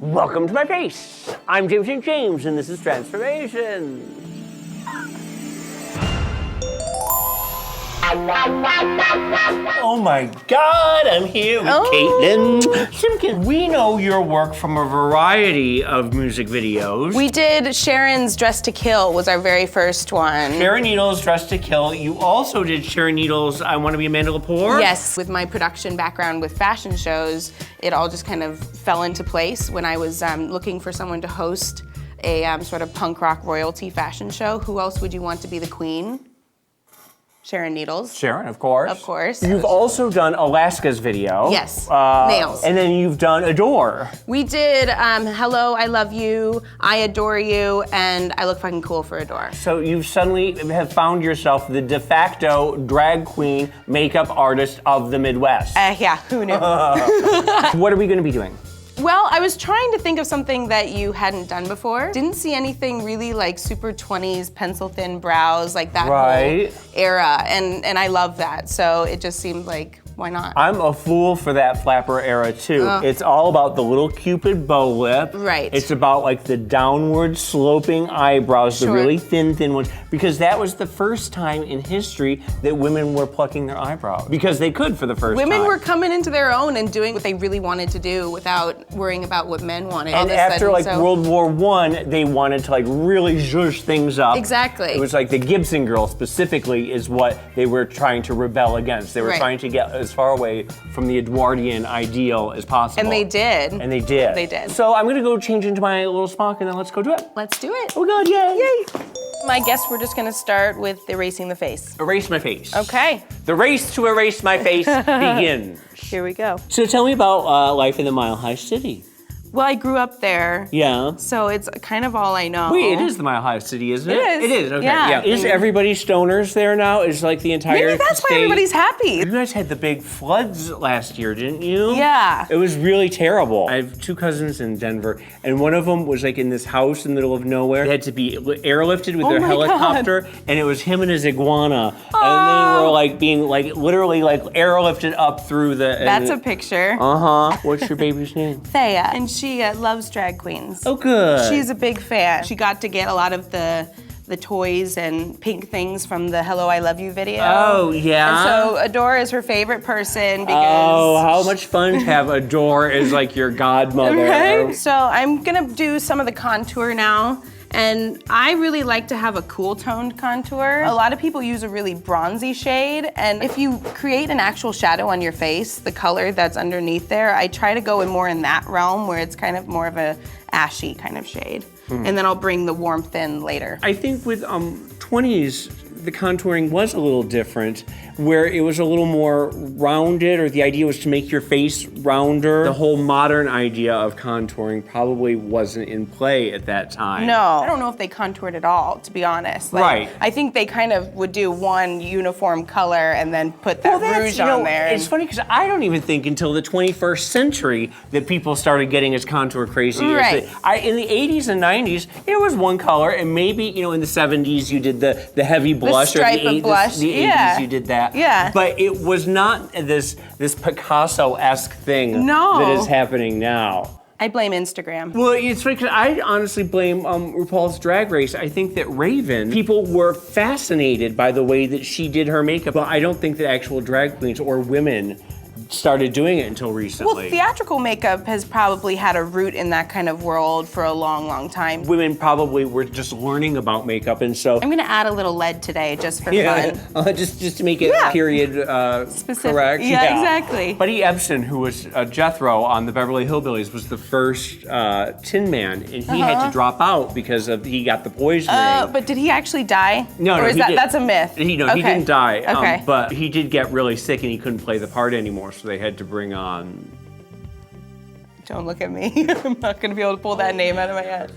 Welcome to my face. I'm James St. James, and this is Transformation. Oh my God, I'm here with Katelyn Simkins. We know your work from a variety of music videos. We did Sharon's Dress to Kill was our very first one. Sharon Needles' Dress to Kill. You also did Sharon Needles' I Want to Be Amanda Lepore? Yes, with my production background with fashion shows, it all just kind of fell into place when I was looking for someone to host a sort of punk rock royalty fashion show. Who else would you want to be the queen? Sharon Needles. Sharon, of course. Of course. You've also done Alaska's video. Yes, Nails. And then you've done Adore. We did Hello, I Love You, I Adore You, and I Look Fucking Cool for Adore. So you suddenly have found yourself the de facto drag queen makeup artist of the Midwest. Yeah, who knew? What are we gonna be doing? Well, I was trying to think of something that you hadn't done before. Didn't see anything really like super 20s, pencil thin brows, like that whole era, and I love that. So it just seemed like, why not? I'm a fool for that flapper era too. It's all about the little Cupid bow lip. Right. It's about like the downward sloping eyebrows, the really thin ones, because that was the first time in history that women were plucking their eyebrows. Because they could for the first time. Women were coming into their own and doing what they really wanted to do without worrying about what men wanted. And after like World War I, they wanted to like really zhuzh things up. Exactly. It was like the Gibson girl specifically is what they were trying to rebel against. They were trying to get as far away from the Edwardian ideal as possible. And they did. And they did. They did. So I'm gonna go change into my little smock and then let's go do it. Let's do it. Oh God, yay. Yay. I guess we're just gonna start with erasing the face. Erase my face. Okay. The race to erase my face begins. Here we go. So tell me about life in the Mile High City. Well, I grew up there. Yeah. So it's kind of all I know. Wait, it is the Mile High City, isn't it? It is. It is, okay. Yeah. Is everybody stoners there now? Is like the entire Maybe that's state... why everybody's happy. You guys had the big floods last year, didn't you? Yeah. It was really terrible. I have two cousins in Denver, and one of them was like in this house in the middle of nowhere. They had to be airlifted with their helicopter, and it was him and his iguana. And they were like being like literally like airlifted up through the... That's a picture. Uh-huh. What's your baby's name? Thea. And she loves drag queens. Oh, good. She's a big fan. She got to get a lot of the toys and pink things from the Hello, I Love You video. Oh, yeah? And so Adore is her favorite person because... Oh, how much fun to have Adore as like your godmother. Right? So I'm gonna do some of the contour now. And I really like to have a cool toned contour. A lot of people use a really bronzy shade, and if you create an actual shadow on your face, the color that's underneath there, I try to go in more in that realm where it's kind of more of a ashy kind of shade. And then I'll bring the warmth in later. I think with 20s, the contouring was a little different, where it was a little more rounded, or the idea was to make your face rounder. The whole modern idea of contouring probably wasn't in play at that time. No, I don't know if they contoured at all, to be honest. Like, I think they kind of would do one uniform color and then put that rouge on there. It's funny because I don't even think until the 21st century that people started getting as contour crazy. Right. In the 80s and 90s, it was one color, and maybe in the 70s you did the heavy blush. The stripe of blush. The 80s you did that. Yeah. But it was not this Picasso-esque thing No. that is happening now. I blame Instagram. Well, it's funny because I honestly blame RuPaul's Drag Race. I think that Raven, people were fascinated by the way that she did her makeup, but I don't think that actual drag queens or women started doing it until recently. Well, theatrical makeup has probably had a root in that kind of world for a long, long time. Women probably were just learning about makeup, and so... I'm gonna add a little lead today just for fun. Just to make it period specific. Correct. Yeah, exactly. Buddy Ebsen, who was Jethro on the Beverly Hillbillies, was the first Tin Man, and he had to drop out because he got the poisoning. But did he actually die? No, or is that's a myth? He didn't die. Okay. But he did get really sick and he couldn't play the part anymore, so they had to bring on... Don't look at me. I'm not gonna be able to pull that name out of my head.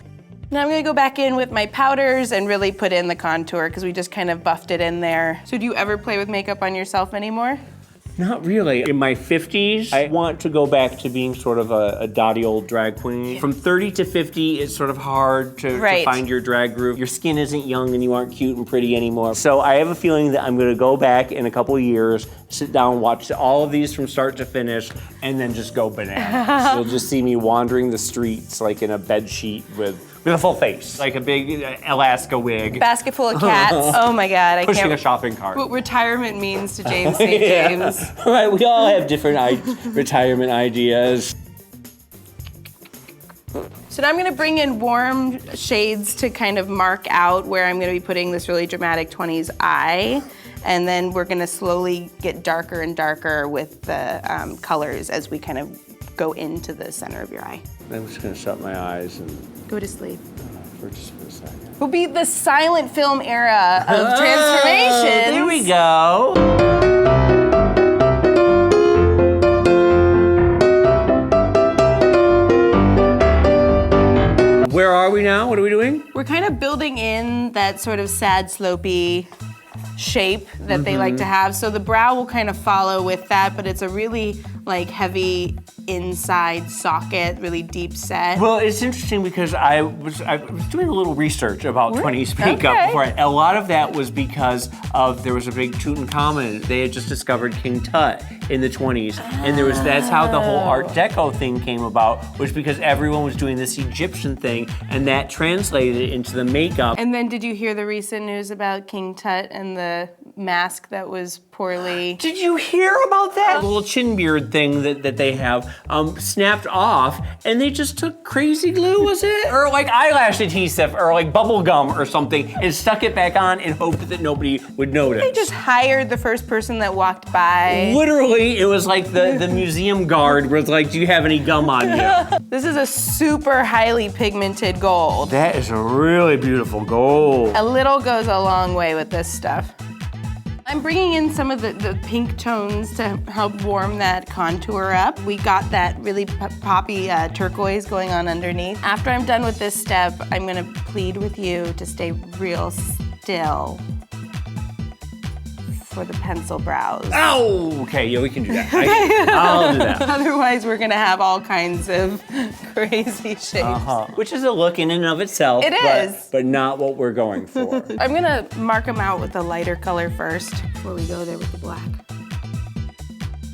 Now I'm gonna go back in with my powders and really put in the contour because we just kind of buffed it in there. So do you ever play with makeup on yourself anymore? Not really. In my 50s, I want to go back to being sort of a dotty old drag queen. From 30 to 50, it's sort of hard to find your drag groove. Your skin isn't young and you aren't cute and pretty anymore. So I have a feeling that I'm gonna go back in a couple of years, sit down, watch all of these from start to finish, and then just go bananas. You'll just see me wandering the streets like in a bed sheet with a full face, like a big Alaska wig. Basket full of cats. Oh my God, I can't. Pushing a shopping cart. What retirement means to James St. James. Right, we all have different retirement ideas. So now I'm gonna bring in warm shades to kind of mark out where I'm gonna be putting this really dramatic 20s eye. And then we're gonna slowly get darker and darker with the colors as we kind of go into the center of your eye. I'm just gonna shut my eyes and go to sleep. For just a second. We'll be the silent film era of transformation. There we go. Where are we now? What are we doing? We're kind of building in that sort of sad, slopey shape that they like to have. So the brow will kind of follow with that, but it's a really like heavy inside socket, really deep set. Well, it's interesting because I was doing a little research about 20s makeup before. A lot of that was because there was a big Tutankhamun. They had just discovered King Tut in the 20s, and that's how the whole Art Deco thing came about, was because everyone was doing this Egyptian thing, and that translated into the makeup. And then did you hear the recent news about King Tut and the mask that was poorly... Did you hear about that? The little chin beard thing that they have snapped off, and they just took crazy glue, was it? Or like eyelash adhesive, or like bubble gum or something, and stuck it back on and hoped that nobody would notice. They just hired the first person that walked by. Literally, it was like the museum guard was like, do you have any gum on you? This is a super highly pigmented gold. That is a really beautiful gold. A little goes a long way with this stuff. I'm bringing in some of the pink tones to help warm that contour up. We got that really poppy turquoise going on underneath. After I'm done with this step, I'm gonna plead with you to stay real still for the pencil brows. Oh, okay, yeah, we can do that. I'll do that. Otherwise, we're gonna have all kinds of crazy shapes. Which is a look in and of itself. It is. But not what we're going for. I'm gonna mark them out with a lighter color first before we go there with the black.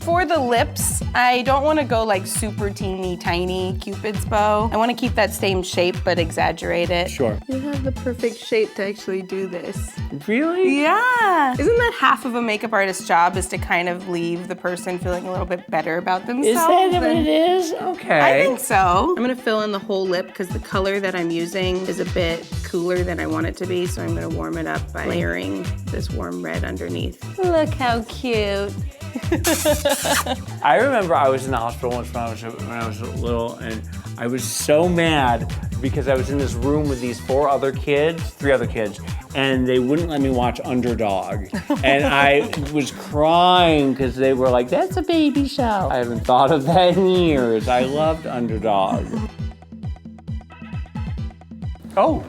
For the lips, I don't want to go like super teeny tiny Cupid's bow. I want to keep that same shape but exaggerate it. Sure. You have the perfect shape to actually do this. Really? Yeah. Isn't that half of a makeup artist's job, is to kind of leave the person feeling a little bit better about themselves? Is that what it is? Okay. I think so. I'm gonna fill in the whole lip because the color that I'm using is a bit cooler than I want it to be, so I'm gonna warm it up by layering this warm red underneath. Look how cute. I remember I was in the hospital once when I was little, and I was so mad because I was in this room with these three other kids, and they wouldn't let me watch Underdog. And I was crying because they were like, that's a baby show. I haven't thought of that in years. I loved Underdog. Oh,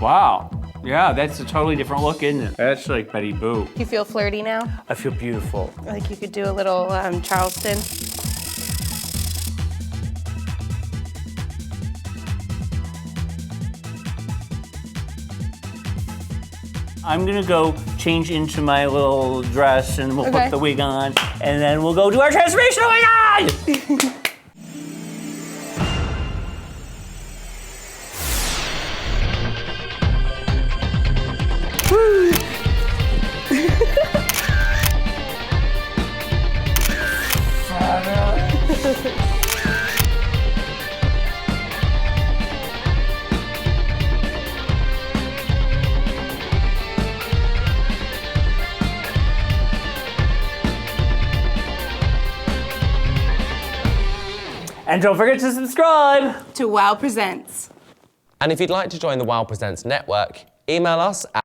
wow. Yeah, that's a totally different look, isn't it? That's like Betty Boo. You feel flirty now? I feel beautiful. Like you could do a little Charleston. I'm gonna go change into my little dress and we'll put the wig on, and then we'll go do our transformation. Oh my God! And don't forget to subscribe to WOW Presents. And if you'd like to join the WOW Presents network, email us at